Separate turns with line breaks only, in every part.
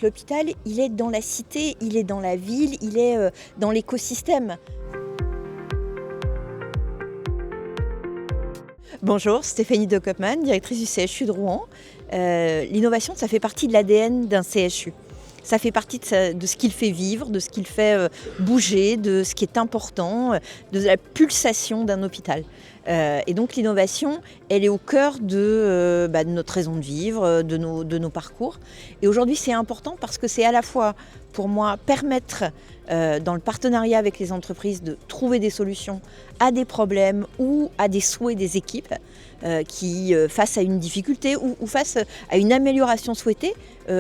L'hôpital, il est dans la cité, il est dans la ville, il est dans l'écosystème. Bonjour, Stéphanie de Koopman, directrice du CHU de Rouen. L'innovation, ça fait partie de l'ADN d'un CHU. Ça fait partie de ce qu'il fait vivre, de ce qu'il fait bouger, de ce qui est important, de la pulsation d'un hôpital. Et donc l'innovation, elle est au cœur de notre raison de vivre, de nos parcours. Et aujourd'hui, c'est important parce que c'est à la fois, pour moi, permettre dans le partenariat avec les entreprises de trouver des solutions à des problèmes ou à des souhaits des équipes qui, face à une difficulté ou face à une amélioration souhaitée,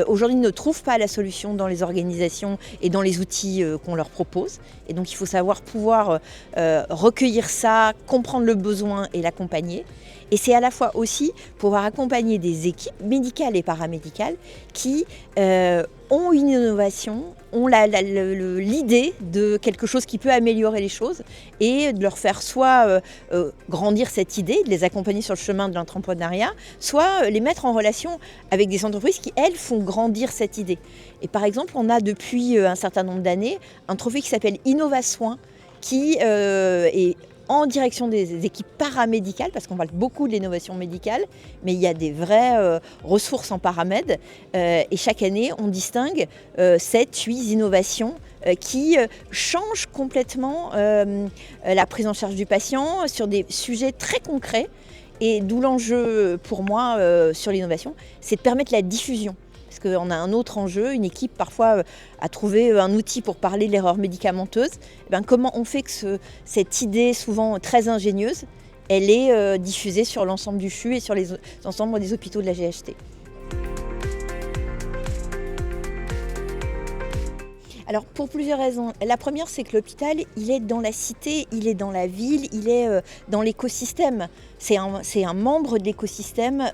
aujourd'hui ne trouvent pas la solution dans les organisations et dans les outils qu'on leur propose. Et donc il faut savoir pouvoir recueillir ça, comprendre le besoin et l'accompagner. Et c'est à la fois aussi pouvoir accompagner des équipes médicales et paramédicales qui ont une innovation, ont l'idée de quelque chose qui peut améliorer les choses et de leur faire soit grandir cette idée, de les accompagner sur le chemin de l'entrepreneuriat, soit les mettre en relation avec des entreprises qui, elles, font grandir cette idée. Et par exemple, on a depuis un certain nombre d'années un trophée qui s'appelle InnovaSoin qui est en direction des équipes paramédicales, parce qu'on parle beaucoup de l'innovation médicale, mais il y a des vraies ressources en paramède. Et chaque année, on distingue 7-8 innovations qui changent complètement la prise en charge du patient sur des sujets très concrets. Et d'où l'enjeu pour moi sur l'innovation, c'est de permettre la diffusion. Parce qu'on a un autre enjeu, une équipe parfois a trouvé un outil pour parler de l'erreur médicamenteuse. Et bien, comment on fait que cette idée, souvent très ingénieuse, elle est diffusée sur l'ensemble du CHU et sur l'ensemble des hôpitaux de la GHT. Alors pour plusieurs raisons. La première, c'est que l'hôpital, il est dans la cité, il est dans la ville, il est dans l'écosystème. C'est un membre de l'écosystème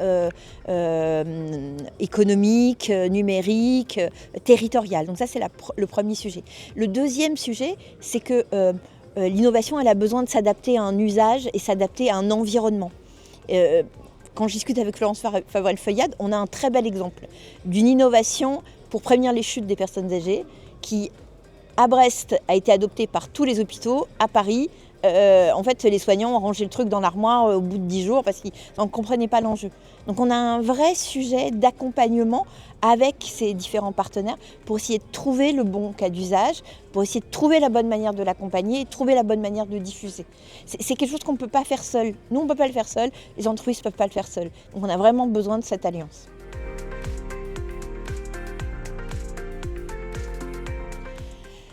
économique, numérique, territorial. Donc ça, c'est le premier sujet. Le deuxième sujet, c'est que l'innovation, elle a besoin de s'adapter à un usage et s'adapter à un environnement. Quand je discute avec Florence Favrel-Feuillade, on a un très bel exemple d'une innovation pour prévenir les chutes des personnes âgées, qui, à Brest, a été adopté par tous les hôpitaux. À Paris, en fait, les soignants ont rangé le truc dans l'armoire au bout de 10 jours parce qu'ils ne comprenaient pas l'enjeu. Donc on a un vrai sujet d'accompagnement avec ces différents partenaires pour essayer de trouver le bon cas d'usage, pour essayer de trouver la bonne manière de l'accompagner et trouver la bonne manière de diffuser. C'est quelque chose qu'on ne peut pas faire seul. Nous, on ne peut pas le faire seul, les entreprises ne peuvent pas le faire seul. Donc on a vraiment besoin de cette alliance.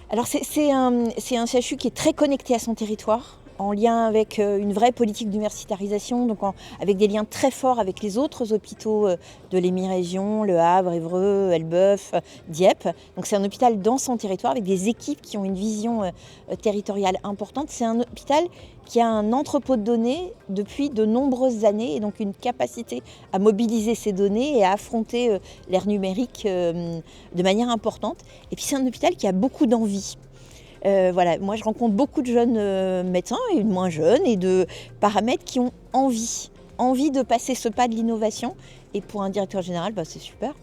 Alors c'est un CHU qui est très connecté à son territoire, en lien avec une vraie politique d'universitarisation, donc avec des liens très forts avec les autres hôpitaux de l'Hémi-Région, Le Havre, Évreux, Elbeuf, Dieppe. Donc c'est un hôpital dans son territoire avec des équipes qui ont une vision territoriale importante. C'est un hôpital qui a un entrepôt de données depuis de nombreuses années et donc une capacité à mobiliser ces données et à affronter l'ère numérique de manière importante. Et puis c'est un hôpital qui a beaucoup d'envie. Voilà, moi je rencontre beaucoup de jeunes médecins et de moins jeunes et de paramètres qui ont envie de passer ce pas de l'innovation. Et pour un directeur général, c'est super.